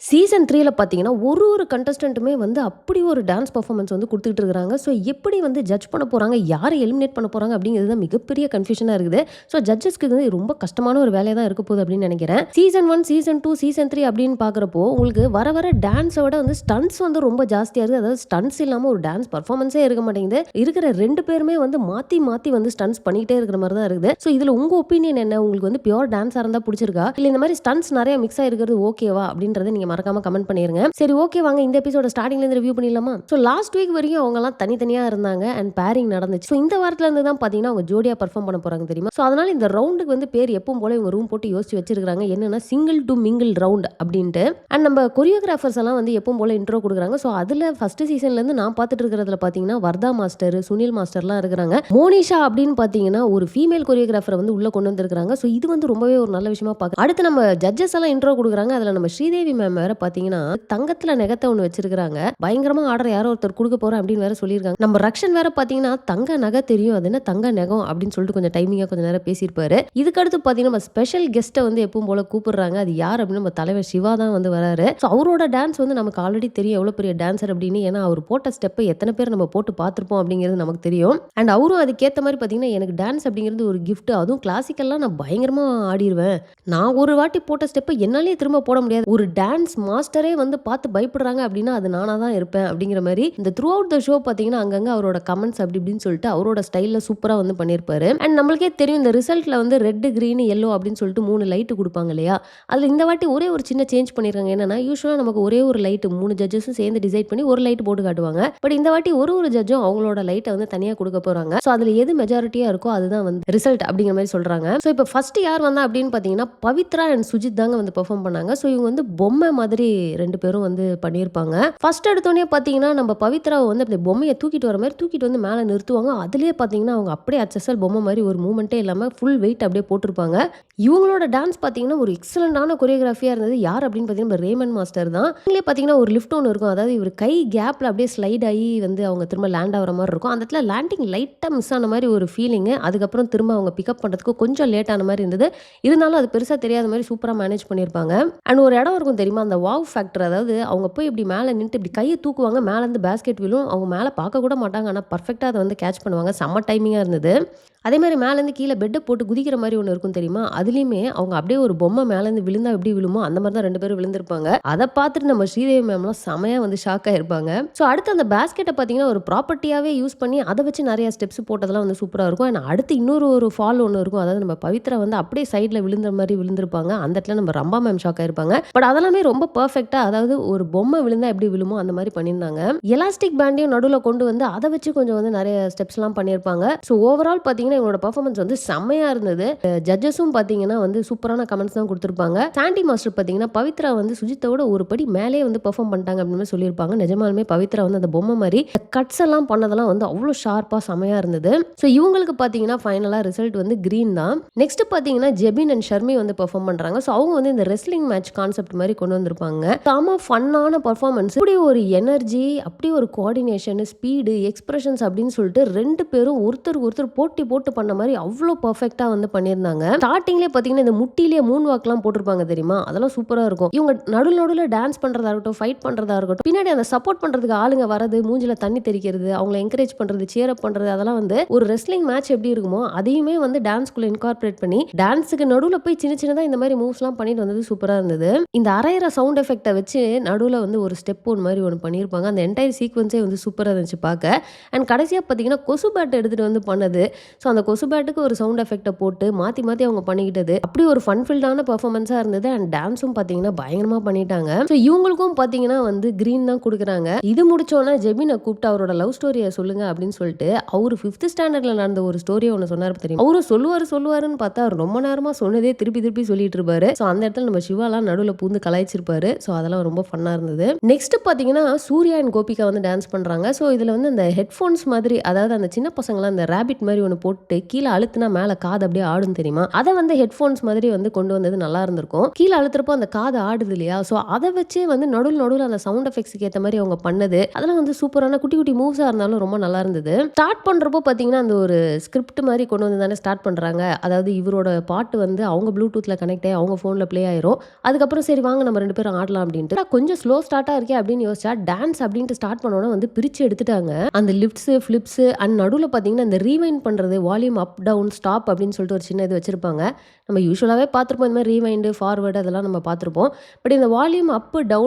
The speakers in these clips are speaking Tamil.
சீசன் 3ல பார்த்தீங்கன்னா, ஒரு கண்டஸ்டன்ட்டுமே வந்து அப்படி ஒரு டான்ஸ் பெர்ஃபார்மன்ஸ் வந்து குடுத்துட்டு இருக்காங்க. ஸோ எப்படி வந்து ஜட்ஜ் பண்ண போறாங்க? யார எலிமினேட் பண்ண போறாங்க? அப்படிங்கிறது தான் மிகப்பெரிய கன்ஃப்யூஷனா இருக்குது. ஸோ ஜட்ஜஸ்க்கு இது ரொம்ப கஷ்டமான ஒரு வேலையா தான் இருக்க போகுது அப்படின்னு நெனைக்கிறேன். சீசன் 1, சீசன் 2, சீசன் 3 அப்படின்னு பார்க்குறப்போ, உங்களுக்கு வர வர டான்ஸ விட வந்து ஸ்டண்ட்ஸ் வந்து ரொம்ப ஜாஸ்தியா இருக்குது. அதாவது ஸ்டண்ட்ஸ் இல்லாம ஒரு டான்ஸ் பெர்ஃபார்மன்ஸே இருக்க மாட்டேங்குது. இருக்கிற 2 பேருமே வந்து மாத்தி மாத்தி வந்து ஸ்டண்ட்ஸ் பண்ணிக்கிட்டே இருக்கிற மாரி தான் இருக்குது. ஸோ இதுல உங்க ஒப்பீனியன் என்ன? உங்களுக்கு வந்து பியூர் டான்ஸா இருந்தா புடிச்சிருக்கா? இல்ல இந்த மாரி ஸ்டண்ட்ஸ் நெறைய மிக்ஸ் ஆயிருக்கிறது ஓகேவா? அப்படின்றத நீங்க மறக்காம கமெண்ட் பண்ணிருங்க. சரி, ஓகே, வாங்க இந்த எபிசோட ஸ்டார்டிங்ல இருந்து ரிவ்யூ பண்ணிடலாமா? சோ லாஸ்ட் வீக் வரைக்கும் அவங்க எல்லாம் தனித்தனியா இருந்தாங்க அண்ட் பேரிங் நடந்துச்சு. சோ இந்த வாரத்துல இருந்து தான் பாத்தீங்கன்னா அவங்க ஜோடியா பெர்ஃபார்ம் பண்ண போறாங்க தெரியுமா? சோ அதனால இந்த ரவுண்டுக்கு வந்து பேர் எப்பவும் போல இவங்க ரூம் போட்டு யோசிச்சு வச்சிருக்காங்க. என்னன்னா சிங்கிள் டு மிங்கிள் ரவுண்ட் அப்படின்ட்டு. அண்ட் நம்ம கொரியோகிராஃபர்ஸ் எல்லாம் வந்து எப்பவும் போல இன்ட்ரோ கொடுக்குறாங்க. சோ அதுல ஃபர்ஸ்ட் சீசன்ல இருந்து நான் பார்த்துட்டு இருக்கிறதுல பாத்தீங்கன்னா வர்தா மாஸ்டர், சுனில் மாஸ்டர்லாம் இருக்கிறாங்க. மோனிஷா அப்படின்னு பாத்தீங்கன்னா ஒரு ஃபீமேல் கொரியோகிராஃபரை வந்து உள்ள கொண்டு வந்திருக்காங்க. சோ இது வந்து ரொம்பவே ஒரு நல்ல விஷயமா பார்க்க. அடுத்து நம்ம ஜட்ஜஸ் எல்லாம் இன்ட்ரோ கொடுக்குறாங்க. அதுல நம்ம ஸ்ரீதேவி மேம் வேற பாத்தீங்கன்னா தங்கத்துல நெகத்த ஒண்ணு வச்சிருக்காங்க. பயங்கரமா ஆர்டர் யாரோ ஒருத்தர் கொடுக்க போறேன் அப்படின்னு வேற சொல்லியிருக்காங்க. நம்ம ரக்ஷன் வேற பாத்தீங்கன்னா தங்க நகை தெரியும், அது என்ன தங்க நகம் அப்படின்னு சொல்லிட்டு கொஞ்சம் டைமிங்கா கொஞ்சம் நேரம் பேசியிருப்பாரு. இதுக்கு அடுத்து பாத்தீங்கன்னா நம்ம ஸ்பெஷல் கெஸ்ட்டை வந்து எப்பவும் போல கூப்பிடுறாங்க. அது யார் அப்படின்னு நம்ம தலைவர் சிவா தான் வந்து வராரு. ஸோ அவரோட டான்ஸ் வந்து நமக்கு ஆல்ரெடி தெரியும் எவ்வளவு பெரிய டான்சர் அப்படின்னு. ஏன்னா அவர் போட்ட ஸ்டெப்பை எத்தனை பேர் நம்ம போட்டு பார்த்திருப்போம் அப்படிங்கிறது நமக்கு தெரியும். அண்ட் அவரும் அதுக்கேற்ற மாதிரி பாத்தீங்கன்னா எனக்கு டான்ஸ் அப்படிங்கிறது ஒரு கிஃப்ட், அதுவும் கிளாசிக்கல்லாம் நான் பயங்கரமா ஆடிடுவேன். நான் ஒரு வாட்டி போட்ட ஸ்டெப்பை என்னாலேயே திரும்ப போட முடியாது. ஒரு டான்ஸ் மாஸ்டரே வந்து பார்த்து பயப்படுறாங்க அப்படின்னா அது நானா தான் இருப்பேன் அப்படிங்கிற மாதிரி இந்த த்ரூ அவுட் த ஷோ பாத்தீங்கன்னா அங்கங்க அவரோட கமெண்ட்ஸ் அப்படி இப்படின்னு சொல்லிட்டு அவரோட ஸ்டைல்ல சூப்பரா வந்து பண்ணியிருப்பாரு. அண்ட் நம்மளுக்கே தெரியும் இந்த ரிசல்ட்ல வந்து ரெட், கிரீன், எல்லோ அப்படின்னு சொல்லிட்டு 3 லைட் கொடுப்பாங்க இல்லையா? அதுல இந்த வாட்டி ஒரே ஒரு சின்ன சேஞ்ச் பண்ணிருக்காங்க. என்னன்னா யூஸ்வலா நமக்கு ஒரே ஒரு லைட் 3 ஜட்ஜஸும் சேர்ந்து டிசைட் பண்ணி ஒரு லைட் போட்டு காட்டுவாங்க. பட் இந்த வாட்டி ஒரு ஜட்ஜும் அவங்களோட லைட்டை வந்து தனியா கொடுக்க போறாங்க. சோ அதுல எது மெஜாரிட்டியா இருக்கோ அதுதான் வந்து ரிசல்ட் அப்படிங்கிற மாதிரி சொல்றாங்க. சோ இப்போ ஃபர்ஸ்ட் யார் வந்தா அப்படின்னு பாத்தீங்கன்னா பவித்ரா அண்ட் சுஜித் தாங்க வந்து பெர்ஃபார்ம் பண்ணாங்க. சோ இவங்க வந்து பொம்மை மாதிரி 2 பேரும் வந்து பண்ணியிருப்பாங்க. ஃபர்ஸ்ட் எடுத்தோடனே பார்த்தீங்கன்னா நம்ம பவித்ராவை வந்து அப்படி பொம்மையை தூக்கிட்டு வர மாதிரி தூக்கிட்டு வந்து மேலே நிறுத்துவாங்க. அதுலேயே பார்த்தீங்கன்னா அவங்க அப்படியே அச்சசல் பொம்மை மாதிரி ஒரு மூமெண்ட்டே இல்லாமல் ஃபுல் வெயிட் அப்படியே போட்டிருப்பாங்க. இவங்களோட டான்ஸ் பார்த்தீங்கன்னா ஒரு எக்ஸலண்டான கொரியோகிராஃபியாக இருந்தது. யார் அப்படின்னு பார்த்தீங்கன்னா ரேமன் மாஸ்டர் தான். இவங்களே பார்த்தீங்கன்னா ஒரு லிஃப்ட் ஒன்று இருக்கும். அதாவது இவர் கை கேப்பில் அப்படியே ஸ்லைட் ஆகி வந்து அவங்க திரும்ப லேண்ட் ஆகிற மாதிரி இருக்கும். அந்த இடத்துல லேண்டிங் லைட்டாக மிஸ் ஆன மாதிரி ஒரு ஃபீலிங்கு. அதுக்கப்புறம் திரும்ப அவங்க பிக்கப் பண்ணுறதுக்கு கொஞ்சம் லேட் ஆன மாதிரி இருந்தது. இருந்தாலும் அது பெருசாக தெரியாத மாதிரி சூப்பராக மேனேஜ் பண்ணியிருப்பாங்க. அண்ட் ஒரு இடம் இருக்கும் தெரியுமா, அந்த வாவ் ஃபேக்டர். அதாவது அவங்க போய் இப்படி மேலே நின்னுட்டு இப்படி கையை தூக்குவாங்க, மேல இருந்து பேஸ்கெட் விழும். அவங்க மேல பார்க்க கூட மாட்டாங்க. ஆனா பெர்ஃபெக்ட்டா அத வந்து கேட்ச் பண்ணுவாங்க. செம்ம டைமிங்கா இருந்தது. அதே மாரி மேலேருந்து கீழ பெட்ட போட்டு குதிக்கிற மாரி ஒண்ணு இருக்கும் தெரியுமா? அதுலயுமே அவங்க அப்படியே ஒரு பொம்மை மேலேருந்து விழுந்தா எப்படி விழுமோ, அந்த மாரி தான் 2 பேரும் விழுந்திருப்பாங்க. அத பார்த்துட்டு நம்ம ஸ்ரீதேவி மேம்லாம் செமையா வந்து ஷாக் ஆயிருப்பாங்க. ஸோ அடுத்து அந்த பேஸ்கெட்ட பார்த்தீங்கன்னா, ஒரு ப்ராப்பர்ட்டியாவே யூஸ் பண்ணி அத வச்சு நெறைய ஸ்டெப்ஸ் போட்டதெல்லாம் வந்து சூப்பரா இருக்கும். அண்ட் அடுத்து இன்னொரு ஃபால் ஒண்ணு இருக்கும். அதாவது நம்ம பவித்ரா வந்து அப்படியே சைடுல விழுந்த மாரி விழுந்திருப்பாங்க. அந்த இடத்துல நம்ம ரம்பா மேம் ஷாக் ஆயிருப்பாங்க. பட் அதெல்லாமே ரொம்ப பெர்ஃபெக்ட்டா, அதாவது ஒரு பொம்மை விழுந்தா எப்படி விழுமோ அந்த மாரி பண்ணியிருந்தாங்க. எலாஸ்டிக் பேண்டையும் நடுவுல கொண்டு வந்து அத வச்சு கொஞ்சம் வந்து நெறைய ஸ்டெப்ஸ்லாம் பண்ணியிருப்பாங்க. ஸோ ஓவரால் பார்த்தீங்கன்னா இவங்களோட பெர்ஃபார்மன்ஸ் வந்து செம்மையா இருந்தது. ஜட்ஜஸும் பார்த்தீங்கன்னா வந்து சூப்பரான கமெண்ட்ஸ் தான் குடுத்திருப்பாங்க. சாண்டி மாஸ்டர் பார்த்தீங்கன்னா பவித்ரா வந்து சுஜித்தோட ஒரு படி மேலேயே வந்து பெர்ஃபார்ம் பண்ணிட்டாங்க அப்படின்னு சொல்லியிருப்பாங்க. நிஜமாலுமே பவித்ரா வந்து அந்த பொம்மை மாரி கட்ஸ் எல்லாம் பண்ணதெல்லாம் வந்து அவ்வளோ ஷார்ப்பா செமையா இருந்தது. ஸோ இவங்களுக்கு பார்த்தீங்கன்னா ஃபைனலா ரிசல்ட் வந்து கிரீன் தான். நெக்ஸ்ட் பார்த்தீங்கன்னா ஜெபின் அண்ட் ஷர்மி வந்து பெர்ஃபார்ம் பண்றாங்க. ஸோ அவங்க வந்து இந்த ரெஸ்லிங் மேட்ச் கான்செப்ட் மாரி கொண்டு வந்திருப்பாங்க. செம ஃபன்னான பெர்ஃபார்மன்ஸ். இப்படி ஒரு எனர்ஜி, அப்படி ஒரு கோஆர்டினேஷன், ஸ்பீடு, எக்ஸ்பிரஷன்ஸ் அப்படின்னு சொல்லிட்டு 2 பேரும் ஒருத்தருக்கு ஒருத்தர் போட்டி போட்டு பண்ண மாதிரி அவ்வளோ பெர்ஃபெக்ட்டா வந்து பண்ணியிருந்தாங்க. ஸ்டார்டிங்லேயே பார்த்தீங்கன்னா இந்த முட்டிலேயே மூன் வாக்லாம் போட்டிருப்பாங்க தெரியுமா? அதெல்லாம் சூப்பரா இருக்கும். இவங்க நடுவுல டான்ஸ் பண்றதா இருக்கட்டும், ஃபைட் பண்றதா இருக்கட்டும், பின்னாடி அந்த சப்போர்ட் பண்றதுக்கு ஆளுங்க வரது, மூஞ்சில தண்ணி தெறிக்கிறது, அவங்கள என்கரேஜ் பண்றது, சியர் அப் பண்றது, அதெல்லாம் வந்து ஒரு ரெஸ்லிங் மேட்ச் எப்படி இருக்குமோ அதையுமே வந்து டான்ஸ்குள்ள இன்கார்பரேட் பண்ணி டான்ஸுக்கு நடுவுல போய் சின்ன சின்னதா இந்த மாதிரி மூவ்ஸ்லாம் பண்ணிட்டு வந்தது சூப்பரா இருந்தது. இந்த அரையிற சவுண்ட் எஃபெக்ட்டை வச்சு நடுவுல வந்து ஒரு ஸ்டெப் ஒன்று மாதிரி ஒன்று பண்ணியிருப்பாங்க. அந்த என்டையர் சீக்வன்ஸே வந்து சூப்பராக இருந்துச்சு பார்க்க. அண்ட் கடைசியாக பார்த்தீங்கன்னா கொசு பேட் எடுத்துகிட்டு வந்து பண்ணது. ஸோ அந்த கொசு பேட்டுக்கு ஒரு சவுண்ட் எஃபெக்ட்டை போட்டு மாற்றி மாற்றி அவங்க பண்ணிக்கிட்டது அப்படி ஒரு ஃபன்ஃபில்டான பெர்ஃபார்மன்ஸாக இருந்தது. அண்ட் டான்ஸும் பார்த்தீங்கன்னா பயங்கரமாக பண்ணிட்டாங்க. ஸோ இவங்களுக்கும் பார்த்தீங்கன்னா வந்து கிரீன் தான் கொடுக்குறாங்க. இது முடிச்சோன்னா ஜெபினை கூப்பிட்டு அவரோட லவ் ஸ்டோரியை சொல்லுங்க அப்படின்னு சொல்லிட்டு அவர் 5th ஸ்டாண்டர்ட்ல நடந்த ஒரு ஸ்டோரியை ஒன்று சொன்னார் தெரியும். அவரும் சொல்லுவாருன்னு பார்த்தா அவர் ரொம்ப நேரமாக சொன்னதே திருப்பி சொல்லிட்டு இருப்பாரு. ஸோ அந்த இடத்துல நம்ம சிவாலாம் நடுவில் பூந்து கலாய்ச்சிருப்பாரு. ஸோ அதெல்லாம் ரொம்ப ஃபன்னா இருந்தது. நெக்ஸ்ட் பார்த்தீங்கன்னா சூர்யா அண்ட் கோபிகா வந்து டான்ஸ் பண்றாங்க. ஸோ இதில் வந்து அந்த ஹெட்ஃபோன்ஸ் மாதிரி, அதாவது அந்த சின்ன பசங்களாம் அந்த ரேபிட் மாதிரி ஒன்று போட்டு கீழே அழுத்தினா மேலே காது அப்படியே ஆடும் தெரியுமா? அதை வந்து ஹெட்ஃபோன்ஸ் மாதிரி வந்து கொண்டு வந்தது நல்லா இருந்திருக்கும். கீழே அழுத்துறப்போ அந்த காது ஆடுது இல்லையா? ஸோ அதை வச்சு வந்து நடுவில் அந்த சவுண்ட் எஃபெக்ட்ஸ்க்கு ஏற்ற மாதிரி அவங்க பண்ணது அதெல்லாம் வந்து சூப்பரான குட்டி குட்டி மூவ்ஸாக இருந்தாலும் ரொம்ப நல்லா இருந்தது. ஸ்டார்ட் பண்ணுறப்போ பார்த்தீங்கன்னா அந்த ஒரு ஸ்கிரிப்ட் மாதிரி கொண்டு வந்து தானே ஸ்டார்ட் பண்ணுறாங்க. அதாவது இவரோட பாட்டு வந்து அவங்க ப்ளூடூத்தில் கனெக்ட் ஆகி அவங்க ஃபோனில் ப்ளே ஆயிரும். அதுக்கப்புறம் சரி வாங்க நம்ம 2 பேரும் ஆடலாம் அப்படின்ட்டு. கொஞ்சம் ஸ்லோ ஸ்டார்ட்டா இருக்கே அப்படின்னு யோசிச்சா, டான்ஸ் அப்படின்ட்டு ஸ்டார்ட் பண்ணோனே வந்து பிரிச்சு எடுத்துட்டாங்க. அந்த லிஃப்ட்ஸ், ஃபிளிப்ஸ் அண்ட் நடுவுல பார்த்தீங்கன்னா, இந்த ரீவைண்ட் பண்றது, வால்யூம் அப், டவுன், ஸ்டாப் அப்படின்னு சொல்லிட்டு ஒரு சின்ன இது வச்சிருப்பாங்க. நம்ம யூசுவலாவே பார்த்துருப்போம். இந்த மாரி ரீவைண்ட், ஃபார்வர்ட் அதெல்லாம் நம்ம பார்த்துருப்போம். பட் இந்த வால்யூம்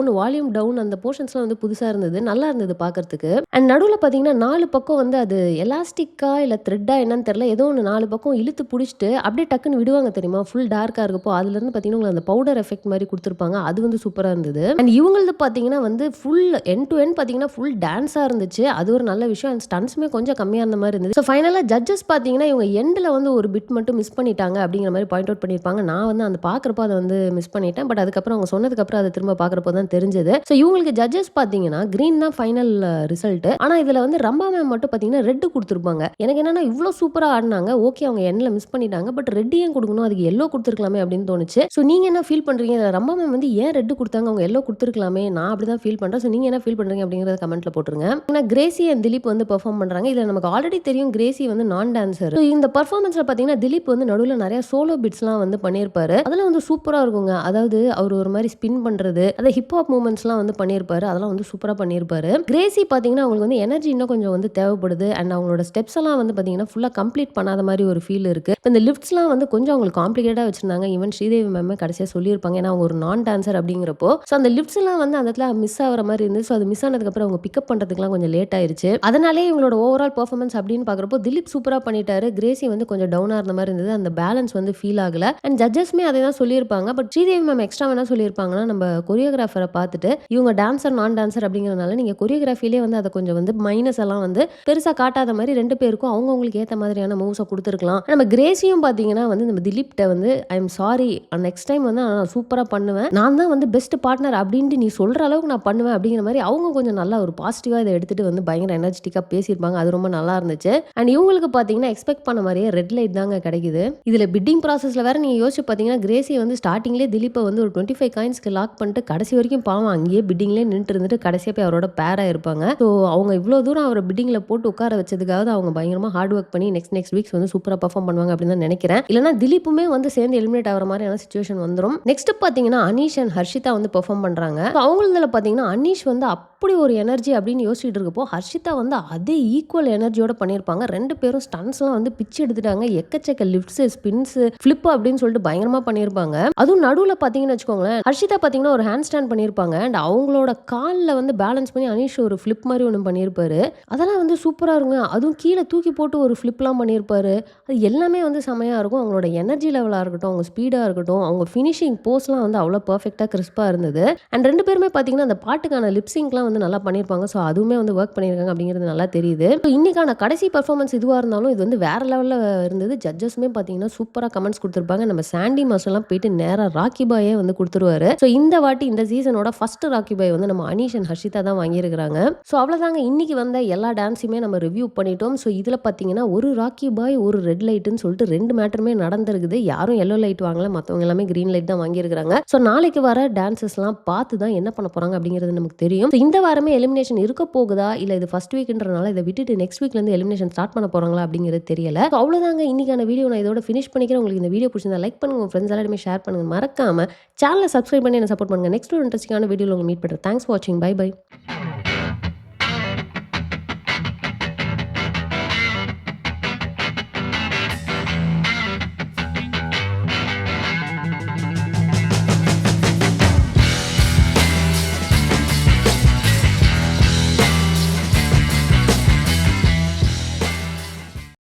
டவுன் அந்த போர்ஷன்ஸ்லாம் வந்து புதுசா இருந்தது. நல்லா இருந்தது பார்க்கறதுக்கு. அண்ட் நடுவுல பார்த்தீங்கன்னா, 4 பக்கம் வந்து அது எலாஸ்டிக்கா இல்ல த்ரெட்டா என்னன்னு தெரியல. ஏதோ ஒண்ணு 4 பக்கம் இழுத்து புடிச்சுட்டு அப்படியே டக்குன்னு விடுவாங்க தெரியுமா? ஃபுல் டார்க்கா இருக்கப்போ, அதுலருந்து பார்த்தீங்கன்னா, உங்களுக்கு அந்த பவுடர் எஃபெக்ட் மாரி குடுத்துருப்பாங்க. அது வந்து சூப்பரா இருந்தது. அண்ட் இவங்களது பார்த்தீங்கன்னா வந்து ஃபுல் எண்ட் டு எண்ட் பார்த்தீங்கன்னா, ஃபுல் டான்ஸா இருந்துச்சு. அது ஒரு நல்ல விஷயம். அண்ட் ஸ்டண்ட்ஸுமே கொஞ்சம் கம்மியா இருந்த மாரி இருந்தது. ஸோ ஃபைனலா ஜட்ஜஸ் பார்த்தீங்கன்னா, இவங்க எண்ட்ல வந்து ஒரு பிட் மட்டும் மிஸ் பண்ணிட்டாங்க அப்படிங்கிற மாரி பாயிண்ட் அவுட் பண்ணியிருப்பாங்க. நான் வந்து அந்த பார்க்குறப்போ அத வந்து மிஸ் பண்ணிட்டேன். பட் அதுக்கப்புறம் அவங்க சொன்னதுக்கப்புறம் அத திரும்ப பார்க்குறப்போ தான் தெரிஞ்சது. ஸோ இவங்களுக்கு ஜட்ஜஸ் பார்த்தீங்கன்னா, கிரீன் தான் ஃபைனல் ரிசல்ட். ஆனா இதுல வந்து ரம்பா மேம் மட்டும் பார்த்தீங்கன்னா, ரெட் குடுத்துருப்பாங்க. எனக்கு என்னன்னா இவ்ளோ சூப்பரா ஆடுனாங்க. ஓகே அவங்க எண்ட்ல மிஸ் பண்ணிட்டாங்க. பட் ரெட் ஏன் குடுக்கணும்? அதுக்கு எல்லோ குடுத்துருக்கலாமே அப்படின்னு தோணுச்சு. ஸோ நீங்க என்ன ஃபீல் பண்றீங்க? இதுல ரம்பா மேம் வந்து ஏன் ரெட் குடுத்தாங்க? அவங்க எல்லோ குடுத்துருக்கலாமே. நான் அப்படிதான் ஃபீல் பண்றேன். ஸோ நீங்க என்ன ஃபீல் பண்றீங்க அப்படிங்கிறத கமெண்ட்ல போட்டுருங்க. ஏன்னா கிரேசி அண்ட் திலீப் வந்து பெர்ஃபார்ம் பண்றாங்க. இதுல நமக்கு ஆல்ரெடி தெரியும் கிரேசி வந்து நான் டான்சர். ஸோ இந்த பெர்ஃபார்மன்ஸ்ல பார்த்தீங்கன்னா, திலீப் வந்து நடுவுல நிறைய சோலோ பிட்ஸ்லாம் வந்து பண்ணியிருப்பாரு. அதெல்லாம் வந்து சூப்பரா இருக்குங்க. அதாவது அவர் ஒரு மாரி ஸ்பின் பண்றது, அந்த ஹிப் ஹாப் மூவ்மெண்ட்ஸ்லாம் வந்து பண்ணியிருப்பாரு. அதெல்லாம் வந்து சூப்பரா பண்ணியிருப்பாரு. கிரேசி பார்த்தீங்கன்னா, அவங்களுக்கு வந்து எனர்ஜி இன்னும் கொஞ்சம் வந்து தேவைப்படுது. அண்ட் அவங்களோட ஸ்டெப்ஸ் எல்லாம் வந்து பார்த்தீங்கன்னா, ஃபுல்லா கம்ப்ளீட் பண்ணாத மாரி ஒரு ஃபீல் இருக்கு. இப்ப இந்த லிஃப்ட்ஸ்லாம் வந்து கொஞ்சம் அவங்களுக்கு காம்ப்ளிகேட்டடா வச்சிருந்தாங்க. ஈவன் ஸ்ரீதேவி மேமே கடைசியா சொல்லியிருப்பாங்க. ஏன்னா அவங்க ஒரு நான் டான்சர் அப்படிங்கிறப்போ. ஸோ அந்த லிஃப்ட்ஸ்லாம் வந்து அந்த இடத்துல மிஸ் ஆகுற மாரி இருந்துச்சு. ஸோ அது மிஸ் ஆனதுக்கப்புறம் அவங்க பிக்கப் பண்றதுக்குலாம் கொஞ்சம் லேட் ஆயிருச்சு. அதனாலேயே இவங்களோட ஓவரால் பெர்ஃபார்மன்ஸ் அப்படின்னு பார்க்குறப்போ திலீப் சூப்பரா பண்ணிட்டாரு. கிரேசி வந்து கொஞ்சம் டவுனா இருந்த மாரி இருந்தது. அந்த பேலன்ஸ் வந்து ஃபீல் ஆகல. அண்ட் ஜட்ஜஸ்மே அதே தான் சொல்லியிருப்பாங்க. பட் ஸ்ரீதேவி மேம் எக்ஸ்ட்ரா என்ன சொல்லியிருப்பாங்கன்னா, நம்ம கொரியோகிராஃபரை பார்த்துட்டு இவங்க டான்சர், நான் டான்சர் அப்படிங்கிறனால நீங்க கொரியோகிராஃபிலே வந்து அத கொஞ்சம் வந்து மைனஸ் எல்லாம் வந்து பெருசா காட்டாத மாரி 2 பேருக்கும் அவங்கவங்களுக்கு ஏத்த மாதிரியான மூவ்ஸ குடுத்துருக்கலாம். நம்ம கிரேசியும் பார்த்தீங்கன்னா வந்து நம்ம திலீப்ட்ட வந்து ஐ அம் சாரி நெக்ஸ்ட் டைம் வந்து நான் சூப்பரா பண்ணுவேன். நான் தான் வந்து பெஸ்ட் பார்ட்னர் அப்படின்ட்டு நீ சொல்ற அளவுக்கு நான் பண்ணுவேன் அப்படிங்கிற மாரி அவங்க கொஞ்சம் நல்லா ஒரு பாசிட்டிவா இத எடுத்துட்டு வந்து பயங்கர எனர்ஜெட்டிக்கா பேசியிருப்பாங்க. அது ரொம்ப நல்லா இருந்துச்சு. அண்ட் இவங்களுக்கு பார்த்தீங்கன்னா எக்ஸ்பெக்ட் பண்ண மாரியே ரெட் லைட் தாங்க கிடைக்குது. இதுல பிட்டிங் ப்ராசஸ்ல வேற நீங்க யோசிச்சு பார்த்தீங்கன்னா, கிரேசி வந்து ஸ்டார்ட்டிங்லேயே திலீப்ப வந்து ஒரு 25 காயின்ஸ்க்கு லாக் பண்ணிட்டு கடைசி வரைக்கும் பாவம் அங்கேயே பிட்டிங்லேயே நின்னுட்டு இருந்துட்டு கடைசியா போய் அவரோட பேரா இருப்பாங்க. ஸோ அவங்க இவ்ளோ தூரம் அவர பிட்டிங்ல போட்டு உட்கார வச்சதுக்காவது அவங்க பயங்கரமா ஹார்ட் ஒர்க் பண்ணி நெக்ஸ்ட் வீக்ஸ் வந்து சூப்பரா பெர்ஃபார்ம் பண்ணுவாங்க அப்படின்னு தான் நினைக்கிறேன். இல்லனா திலீப்புமே வந்து சேர்ந்து எலிமினேட் ஆகுற மாதிரியான சிச்சுவேஷன் வந்துரும். நெக்ஸ்ட் பார்த்தீங்கன்னா அனீஷ் அண்ட் ஹர்ஷிதா வந்து பெர்ஃபார்ம் பண்றாங்க. அவங்களதுல பார்த்தீங்கன்னா அனீஷ் வந்து அப்படி ஒரு எனர்ஜி அப்படின்னு யோசிச்சுட்டு இருக்கப்போ ஹர்ஷிதா வந்து அதே ஈக்குவல் எனர்ஜியோட பண்ணியிருப்பாங்க. 2 பேரும் ஸ்டன்ஸ்லாம் வந்து பிச்சு எடுத்துட்டாங்க. எக்கச்சக்க லிஃப்ட்ஸ், ஸ்பின்ஸ், ஃபிளிப் அப்படின்னு சொல்லிட்டு பயங்கரமா பண்ணியிருப்பாங்க. அதுவும் நடுவுல பார்த்தீங்கன்னு வச்சுக்கோங்களேன், ஹர்ஷிதா பார்த்தீங்கன்னா ஒரு ஹேண்ட் ஸ்டாண்ட் பண்ணியிருப்பாங்க. அண்ட் அவங்களோட கால்ல வந்து பேலன்ஸ் பண்ணி அனீஷ் ஒரு ஃபிளிப் மாதிரி ஒன்று பண்ணியிருப்பாரு. அதெல்லாம் வந்து சூப்பரா இருக்குங்க. அதுவும் கீழே தூக்கி போட்டு ஒரு ஃபிளிப்லாம் பண்ணியிருப்பாரு. அது எல்லாமே வந்து செமையா இருக்கும். அவங்களோட எனர்ஜி லெவலா இருக்கட்டும், அவங்க ஸ்பீடா இருக்கட்டும், அவங்க ஃபினிஷிங் போஸ்லாம் வந்து அவ்வளோ பெர்ஃபெக்ட்டா கிறிஸ்பா இருந்தது. அண்ட் 2 பேருமே பார்த்தீங்கன்னா அந்த பாட்டுக்கான லிப்சிங்க்லாம் வந்து நல்லா பண்ணியிருப்பாங்க. ஸோ அதுவுமே வந்து ஒர்க் பண்ணியிருக்காங்க அப்படிங்கிறது நல்லா தெரியுது. ஸோ இன்னைக்கான கடைசி பெர்ஃபார்மன்ஸ் இதுவா இருந்தாலும் இது வந்து வேற லெவல்ல இருந்தது. ஜட்ஜஸ்மே பார்த்தீங்கன்னா சூப்பரா கமெண்ட்ஸ் குடுத்துருப்பாங்க. நம்ம சாண்டி மாஸ்டர்லாம் போயிட்டு நேரா ராக்கி பாயே வந்து குடுத்துருவாரு. ஸோ இந்த வாட்டி இந்த சீசனோட ஃபர்ஸ்ட் ராக்கி பாய் வந்து நம்ம அனீஷ் அண்ட் ஹர்ஷிதா தான் வாங்கியிருக்கிறாங்க. ஸோ அவ்வளோதாங்க இன்னைக்கு வந்த எல்லா டான்ஸுமே நம்ம ரிவ்யூ பண்ணிட்டோம். ஸோ இதுல பார்த்தீங்கன்னா ஒரு ராக்கி பாய், ஒரு ரெட் லைட்னு சொல்லிட்டு 2 மேட்டருமே நடந்திருக்குது. யாரும் எல்லோ லைட் வாங்கல. மற்றவங்க எல்லாமே கிரீன் லைட் தான் வாங்கியிருக்கிறாங்க. ஸோ நாளைக்கு வர டான்சஸ்லாம் பார்த்து தான் என்ன பண்ண போறாங்க அப்படிங்கிறது நமக்கு தெரியும். இந்த வாரமே எலிமினேஷன் இருக்க போகுதா இல்ல இது ஃபர்ஸ்ட் வீக்ன்றனால இதை விட்டுட்டு நெக்ஸ்ட் வீக்ல இருந்து எலிமினேஷன் ஸ்டார்ட் பண்ண போறாங்களா அப்படிங்கிறது தெரியல. அவ்வளவுதாங்க இன்னைக்கான வீடியோ. நான் இதோட ஃபினிஷ் பண்ணிக்கிறேன். உங்களுக்கு இந்த வீடியோ பிடிச்சிருந்தா லைக் பண்ணுங்க, உங்க ஃப்ரெண்ட்ஸ் எல்லாருமே ஷேர் பண்ணுங்க. மறக்காம சேனலை சப்ஸ்கிரைப் பண்ணி என்ன சப்போர்ட் பண்ணுங்க. நெக்ஸ்ட் ஒரு இன்ட்ரெஸ்டிங்கான வீடியோல உங்களை மீட் பண்றேன். தேங்க்ஸ் ஃபார் வாட்சிங். Bye by.